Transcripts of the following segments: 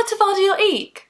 Nada te vada your eek.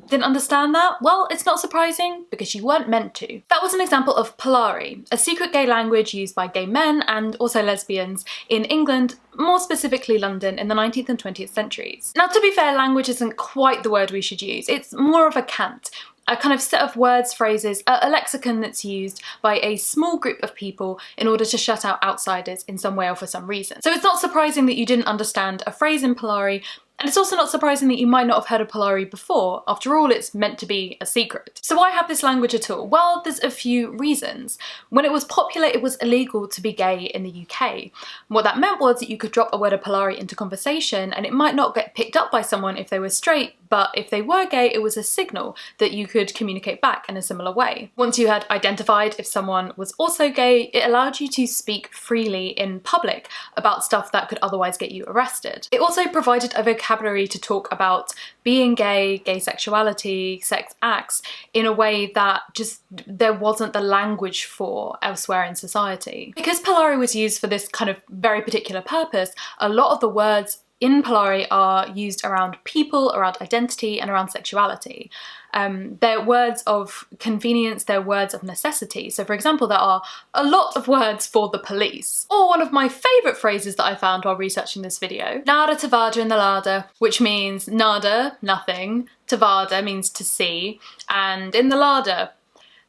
Didn't understand that? Well, it's not surprising because you weren't meant to. That was an example of Polari, a secret gay language used by gay men and also lesbians in England, more specifically London, in the 19th and 20th centuries. Now, to be fair, language isn't quite the word we should use. It's more of a cant, a kind of set of words, phrases, a lexicon that's used by a small group of people in order to shut out outsiders in some way or for some reason. So it's not surprising that you didn't understand a phrase in Polari, and it's also not surprising that you might not have heard of Polari before. After all, it's meant to be a secret. So why have this language at all? Well, there's a few reasons. When it was popular, it was illegal to be gay in the UK. What that meant was that you could drop a word of Polari into conversation and it might not get picked up by someone if they were straight, but if they were gay, it was a signal that you could communicate back in a similar way. Once you had identified if someone was also gay, it allowed you to speak freely in public about stuff that could otherwise get you arrested. It also provided a vocabulary to talk about being gay, gay sexuality, sex acts in a way that just there wasn't the language for elsewhere in society. Because Polari was used for this kind of very particular purpose, a lot of the words in Polari are used around people, around identity, and around sexuality. They're words of convenience, they're words of necessity. So for example, there are a lot of words for the police. Or one of my favourite phrases that I found while researching this video, nada te vada in the larder, which means nada, nothing, te vada means to see, and in the larder,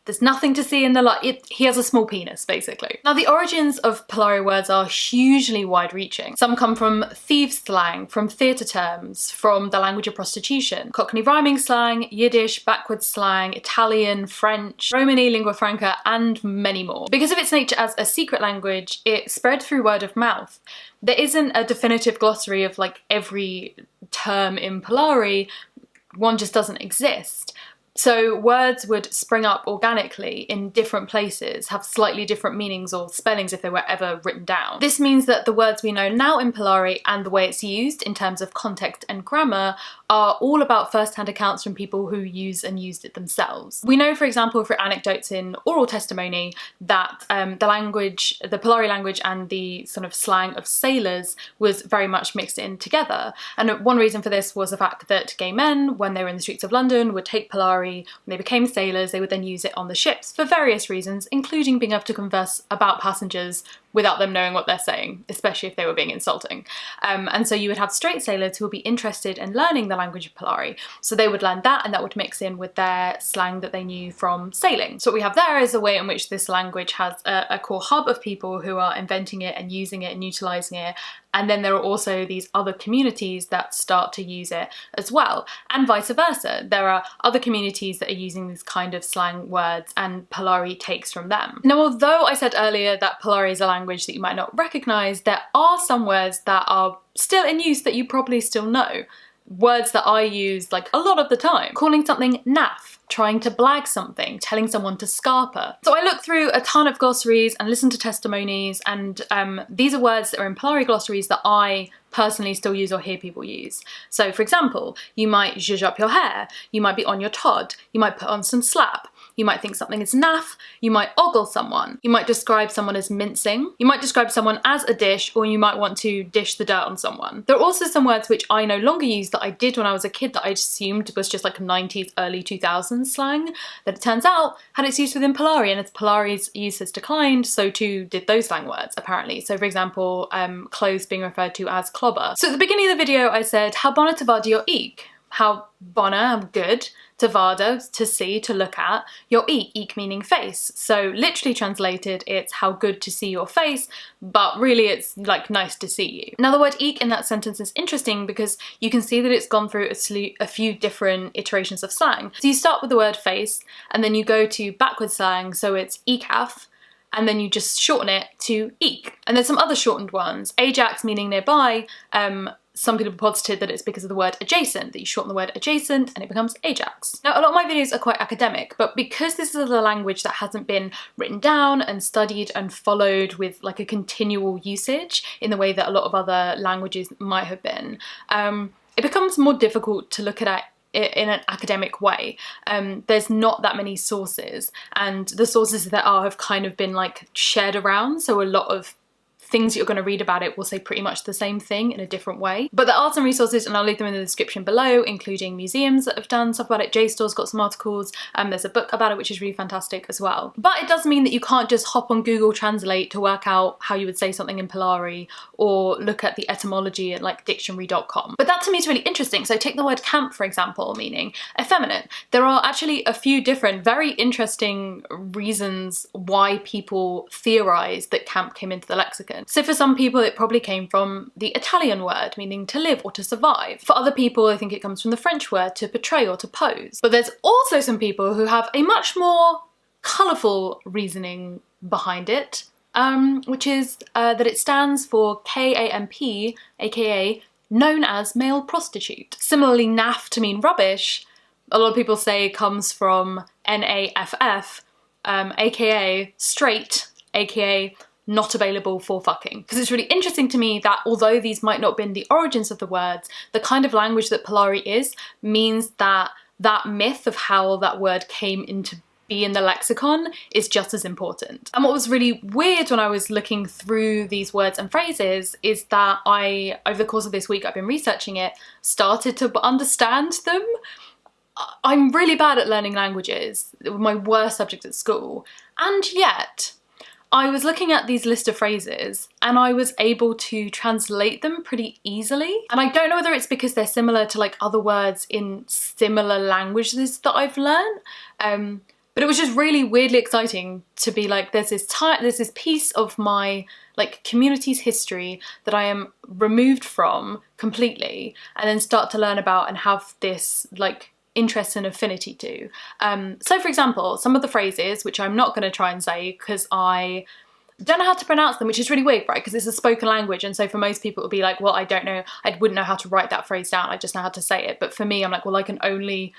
there's nothing to see in the light. He has a small penis, basically. Now, the origins of Polari words are hugely wide-reaching. Some come from thieves' slang, from theatre terms, from the language of prostitution, Cockney rhyming slang, Yiddish, backwards slang, Italian, French, Romani, lingua franca, and many more. Because of its nature as a secret language, it spread through word of mouth. There isn't a definitive glossary of like every term in Polari. One just doesn't exist. So words would spring up organically in different places, have slightly different meanings or spellings if they were ever written down. This means that the words we know now in Polari and the way it's used in terms of context and grammar are all about first-hand accounts from people who use and used it themselves. We know, for example, through anecdotes in oral testimony that the Polari language and the sort of slang of sailors was very much mixed in together. And one reason for this was the fact that gay men, when they were in the streets of London, would take Polari. When they became sailors, they would then use it on the ships for various reasons, including being able to converse about passengers without them knowing what they're saying, especially if they were being insulting. And so you would have straight sailors who would be interested in learning the language of Polari. So they would learn that and that would mix in with their slang that they knew from sailing. So what we have there is a way in which this language has a core hub of people who are inventing it and using it and utilising it. And then there are also these other communities that start to use it as well, and vice versa. There are other communities that are using these kind of slang words and Polari takes from them. Now, although I said earlier that Polari is a language that you might not recognise, there are some words that are still in use that you probably still know. Words that I use like a lot of the time. Calling something naff, trying to blag something, telling someone to scarper. So I looked through a ton of glossaries and listened to testimonies, and these are words that are in Polari glossaries that I personally still use or hear people use. So for example, you might zhuzh up your hair, you might be on your tod, you might put on some slap, you might think something is naff, you might ogle someone, you might describe someone as mincing, you might describe someone as a dish, or you might want to dish the dirt on someone. There are also some words which I no longer use that I did when I was a kid that I assumed was just like 90s, early 2000s slang, that it turns out had its use within Polari, and as Polari's use has declined, so too did those slang words, apparently. So for example, clothes being referred to as clobber. So at the beginning of the video I said, how bona te vada your eek? How bona, I'm good. Te vada, to see, to look at. Your eek meaning face. So literally translated, it's how good to see your face, but really it's like nice to see you. Now the word eek in that sentence is interesting because you can see that it's gone through a few different iterations of slang. So you start with the word face, and then you go to backward slang, so it's eekaf, and then you just shorten it to eek. And there's some other shortened ones. Ajax meaning nearby, some people posited that it's because of the word adjacent, that you shorten the word adjacent and it becomes Ajax. Now, a lot of my videos are quite academic, but because this is a language that hasn't been written down and studied and followed with like a continual usage in the way that a lot of other languages might have been, it becomes more difficult to look at it in an academic way. There's not that many sources, and the sources that are have kind of been like shared around, so a lot of things you're going to read about it will say pretty much the same thing in a different way. But there are some resources, and I'll leave them in the description below, including museums that have done stuff about it. JSTOR's got some articles, there's a book about it which is really fantastic as well. But it does mean that you can't just hop on Google Translate to work out how you would say something in Polari, or look at the etymology at like dictionary.com. But that to me is really interesting. So take the word camp, for example, meaning effeminate. There are actually a few different very interesting reasons why people theorize that camp came into the lexicon. So for some people it probably came from the Italian word meaning to live or to survive. For other people I think it comes from the French word to portray or to pose. But there's also some people who have a much more colourful reasoning behind it, which is that it stands for KAMP, aka known as male prostitute. Similarly, naff to mean rubbish, a lot of people say comes from NAFF, aka straight, aka not available for fucking. Because it's really interesting to me that although these might not have been the origins of the words, the kind of language that Polari is means that that myth of how that word came into be in the lexicon is just as important. And what was really weird when I was looking through these words and phrases is that I, over the course of this week I've been researching it, started to understand them. I'm really bad at learning languages, my worst subject at school, and yet I was looking at these list of phrases and I was able to translate them pretty easily. And I don't know whether it's because they're similar to like other words in similar languages that I've learned, but it was just really weirdly exciting to be like, there's this piece of my like community's history that I am removed from completely, and then start to learn about and have this like interest and affinity to. So for example, some of the phrases, which I'm not going to try and say because I don't know how to pronounce them, which is really weird, right? Because it's a spoken language, and so for most people it would be like, well, I don't know, I wouldn't know how to write that phrase down, I just know how to say it. But for me, I'm like, well, I can only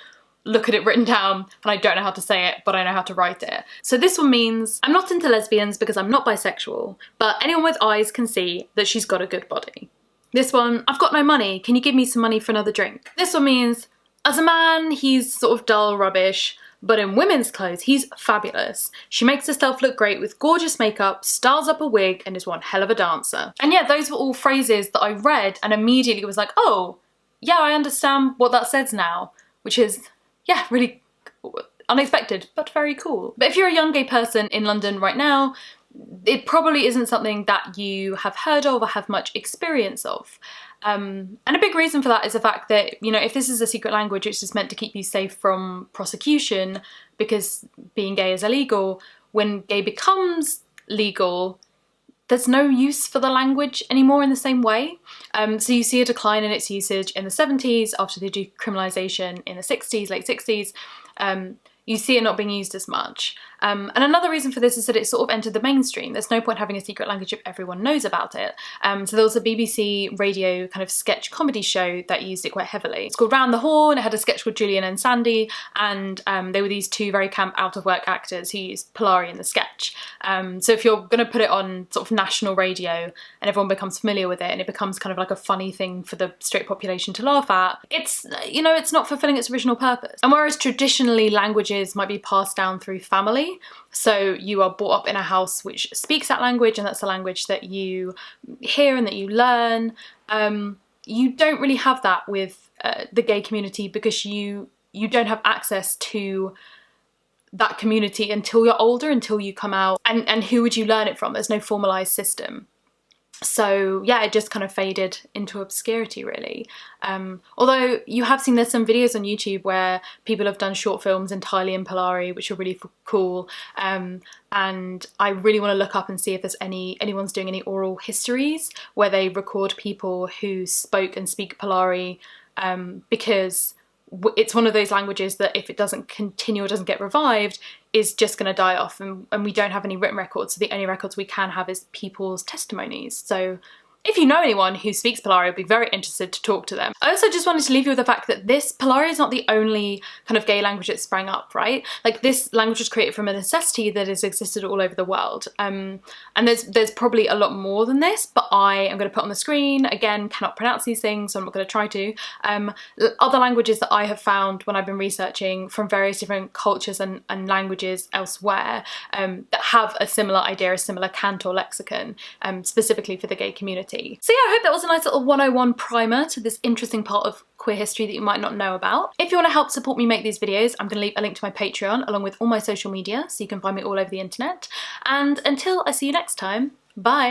look at it written down and I don't know how to say it, but I know how to write it. So this one means, I'm not into lesbians because I'm not bisexual, but anyone with eyes can see that she's got a good body. This one, I've got no money, can you give me some money for another drink? This one means, as a man, he's sort of dull rubbish, but in women's clothes, he's fabulous. She makes herself look great with gorgeous makeup, styles up a wig, and is one hell of a dancer. And yeah, those were all phrases that I read and immediately was like, oh, yeah, I understand what that says now, which is, yeah, really unexpected, but very cool. But if you're a young gay person in London right now, it probably isn't something that you have heard of or have much experience of. And a big reason for that is the fact that, you know, if this is a secret language which is meant to keep you safe from prosecution because being gay is illegal, when gay becomes legal, there's no use for the language anymore in the same way. So you see a decline in its usage in the 70s after the decriminalisation in the 60s, late 60s. You see it not being used as much. And another reason for this is that it sort of entered the mainstream. There's no point having a secret language if everyone knows about it. So there was a BBC radio kind of sketch comedy show that used it quite heavily. It's called Round the Horn. It had a sketch called Julian and Sandy, and they were these two very camp out-of-work actors who used Polari in the sketch. So if you're going to put it on sort of national radio and everyone becomes familiar with it and it becomes kind of like a funny thing for the straight population to laugh at, it's, you know, it's not fulfilling its original purpose. And whereas traditionally languages might be passed down through family, so you are brought up in a house which speaks that language and that's the language that you hear and that you learn, you don't really have that with the gay community because you don't have access to that community until you're older, until you come out, and who would you learn it from? There's no formalised system. So yeah, it just kind of faded into obscurity really. Although you have seen there's some videos on YouTube where people have done short films entirely in Polari, which are really cool. And I really want to look up and see if there's anyone's doing any oral histories where they record people who spoke and speak Polari, because it's one of those languages that if it doesn't continue or doesn't get revived is just going to die off, and we don't have any written records, so the only records we can have is people's testimonies. So if you know anyone who speaks Polari, I'd be very interested to talk to them. I also just wanted to leave you with the fact that this Polari is not the only kind of gay language that sprang up, right? Like, this language was created from a necessity that has existed all over the world. And there's probably a lot more than this, but I am going to put on the screen, again, cannot pronounce these things, so I'm not going to try to. Other languages that I have found when I've been researching from various different cultures and languages elsewhere that have a similar idea, a similar cant or lexicon, specifically for the gay community. So yeah, I hope that was a nice little 101 primer to this interesting part of queer history that you might not know about. If you want to help support me make these videos, I'm going to leave a link to my Patreon along with all my social media, so you can find me all over the internet. And until I see you next time, bye!